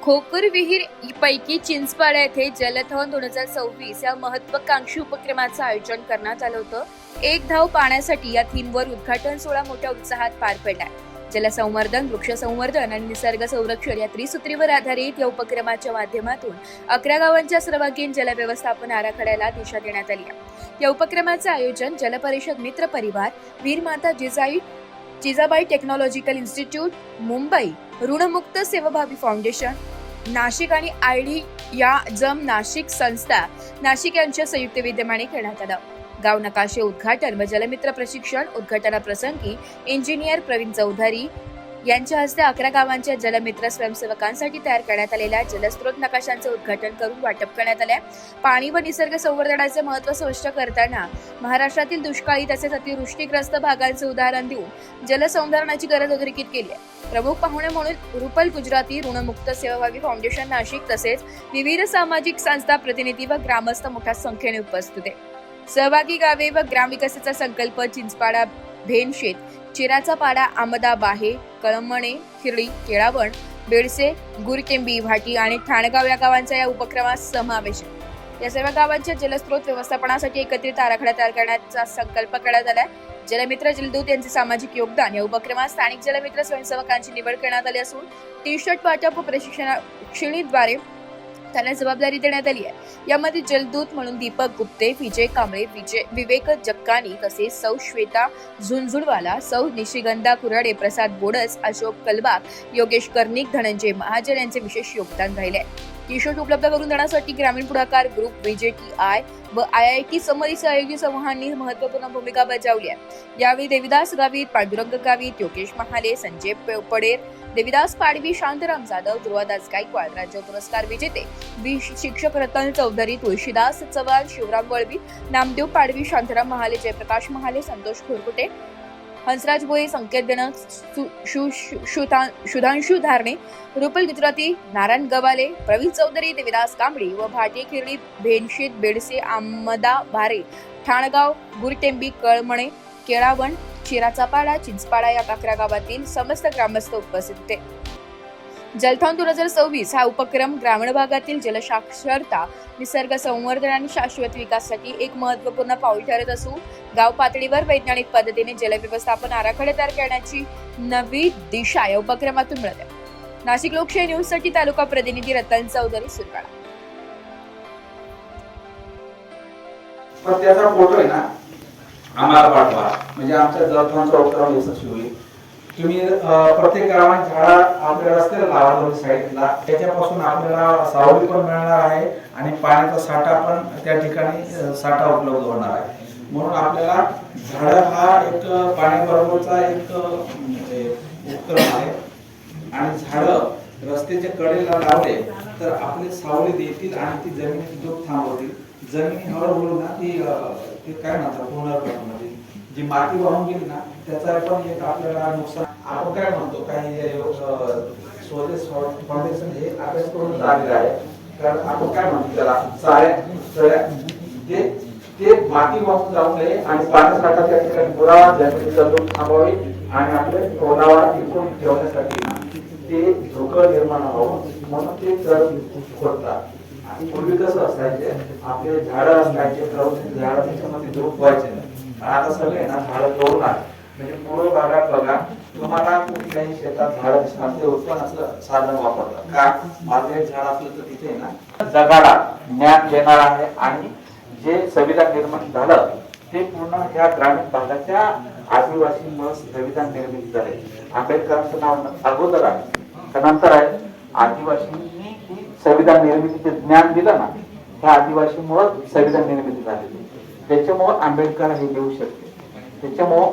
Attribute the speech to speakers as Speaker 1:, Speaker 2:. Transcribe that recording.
Speaker 1: खोकर विहीर पैकी चिंचपाडा येथे जलथॉन 2026 या महत्वाकांक्षी उपक्रमाचं आयोजन करण्यात आलं होतं। एक धाव पाण्यासाठी या थीमवर उद्घाटन सोहळा मोठ्या उत्साहात पार पडलाय। जलसंवर्धन, वृक्ष संवर्धन आणि निसर्ग संरक्षण या त्रिसूत्रीवर आधारित या उपक्रमाच्या माध्यमातून 11 गावांच्या सर्वांगीण जलव्यवस्थापन आराखड्याला दिशा देण्यात आली आहे। या उपक्रमाचं आयोजन जलपरिषद मित्र परिवार, वीरमाता जिजाबाई टेक्नॉलॉजिकल इन्स्टिट्यूट, मुंबई, ऋणमुक्त सेवाभावी फाउंडेशन, नाशिक आणि आयडिया जम नाशिक संस्था नाशिक यांच्या संयुक्त विद्यमाने करण्यात आलं। गाव नकाशे उद्घाटन व जलमित्र प्रशिक्षण उद्घाटनाप्रसंगी इंजिनियर प्रवीण चौधरी यांच्या हस्ते 11 गावांच्या जलमित्र स्वयंसेवकांसाठी तयार करण्यात आलेल्या जलस्रोत नकाशांचे उद्घाटन करून वाटप करण्यात आले। पाणी व निसर्ग संवर्धनाचे महत्त्व स्पष्ट करताना महाराष्ट्रातील दुष्काळी तसेच अतिवृष्टीग्रस्त भागांचे उदाहरण देऊन जलसंधारणाची गरज अधोरेखित केली आहे। प्रमुख पाहुणे म्हणून रुपल गुजराती, ऋणमुक्त सेवाभावी फाउंडेशन नाशिक तसेच विविध सामाजिक संस्था प्रतिनिधी व ग्रामस्थ मोठ्या संख्येने उपस्थित होते। सहभागी गावे व ग्रामविकासाचा संकल्प चिंचपाडा, भेनशेत, चिराचा पाडा, आमदा, बाहे, कळमणे, खिरडी, केळावण, बेडसे, गुरटेंबी, भाटी आणि ठाणगाव या गावांचा या उपक्रमात समावेश आहे। या सर्व गावांच्या जलस्रोत व्यवस्थापनासाठी एकत्रित आराखडा तयार करण्याचा संकल्प करण्यात आलाय। जलमित्र जलदूत यांचे सामाजिक योगदान या उपक्रमात स्थानिक जलमित्र स्वयंसेवकांची निवड करण्यात आली असून टी शर्ट वाटप व प्रशिक्षणाद्वारे त्यांना जबाबदारी देण्यात आली आहे। यामध्ये जलदूत म्हणून दीपक गुप्ते, विजय कांबळे, विवेक जक्कानी तसेच सौ श्वेता झुंझुणवाला, सौ निशिगंधा कुराडे, प्रसाद बोडस, अशोक कलबाग, योगेश कर्णिक, धनंजय महाजन यांचे विशेष योगदान राहिले आहे। टी शर्ट उपलब्ध करून देण्यासाठी ग्रामीण पुढाकार ग्रुप, VJTI व IIT समरी सहयोगी समूहांनी महत्त्वपूर्ण भूमिका बजावली आहे। यावेळी देविदास गावित, पांडुरंग गावित, योगेश महाले, संजय पडेर, देविदास पाडवी, शांताराम जाधव, ध्रुवदास गायकवाड, राज्य पुरस्कार विजेते शिक्षक रतन चौधरी, तुळशीदास चव्हाण, शिवराम वळवी, नामदेव पाडवी, शांताराम महाले, जयप्रकाश महाले, संतोष खोरकुटे, हंसराज भोये, संकेत जनक, सुधांशु धारणे, रुपल गुजराती, नारायण गवाले, प्रवीण चौधरी, देविदास कांबळी व भाटी, खिरडी, भेनशेत, बेडसे, आमदा, भारे, ठाणगाव, गुरटेंबी, कळमणे, केळावण, चिराचा पाडा, चिंचपाडा या 11 गावातील समस्त ग्रामस्थ उपस्थित होते। जलथॉन 2026 हा उपक्रम ग्रामीण भागातील जलसाक्षरता, निसर्ग संवर्धन आणि शाश्वत विकासासाठी एक महत्त्वपूर्ण पाऊल ठरत असून गाव पातळीवर वैज्ञानिक पद्धतीने जलव्यवस्थापन आराखडे तयार करण्याची नवी दिशा या उपक्रमातून मिळते। नाशिक लोकशाही न्यूज साठी तालुका प्रतिनिधी रतन चौधरी, सुरगाणा।
Speaker 2: पण त्याचा फोटो आहे ना आम्हाला पाठवा, म्हणजे आमच्या जलथॉनचा उपक्रम यशस्वी होईल। तुम्ही प्रत्येक गावात झाडा आपल्या रस्त्याला लावा, दोन्ही साईडला, त्याच्यापासून आपल्याला सावली पण मिळणार आहे आणि पाण्याचा साठा पण त्या ठिकाणी साठा उपलब्ध होणार आहे। म्हणून आपल्याला झाड हा एक पाण्याबरोबरचा एक उपक्रम आहे आणि झाड रस्त्याच्या कडेला लावले तर आपले सावली देतील आणि ती जमिनीची धूप थांबवतील। जमिनी हळूहळू ना ती काय म्हणतात पुनर्गठनामध्ये जी माती वाहून गेली ना त्याचा पण एक आपल्याला नुकसान। आपण काय म्हणतो काही स्वदेश फाउंडेशन हे अभ्यास करून झालेलं आहे, कारण आपण काय म्हणतो त्याला ते माती वाहून जाऊ नये आणि पाण्यासाठा त्या ठिकाणी पुरा जमिनीचा धूप थांबावी आणि आपले ओलावा टिकून ठेवण्यासाठी ना ते धोका निर्माण व्हावं म्हणून ते खोदतात। पूर्वी कसं असायचे, आपले झाडं असायचे, झाडं त्याच्यामध्ये धूप व्हायचे नाही। आता सगळे ना झाडं तोडून आले, म्हणजे पूर्व भागात बघा तुम्हाला कुठल्याही शेतात झाडं दिसणार ते उत्पन्नाचं साधन वापरतात का, माझं एक झाड असलं तर तिथे ना जगाला ज्ञान देणार आहे आणि जे संविधान निर्माण झालं ते पूर्ण ह्या ग्रामीण भागाच्या आदिवासींमुळे संविधान निर्मिती झाले। आंबेडकरांचं नाव अगोदर आहे, नंतर आहे आदिवासींनी संविधान निर्मितीचे ज्ञान दिलं ना, त्या आदिवासीमुळे संविधान निर्मिती झाली। त्याच्यामुळे आंबेडकर हे लिहू शकते, त्याच्यामुळे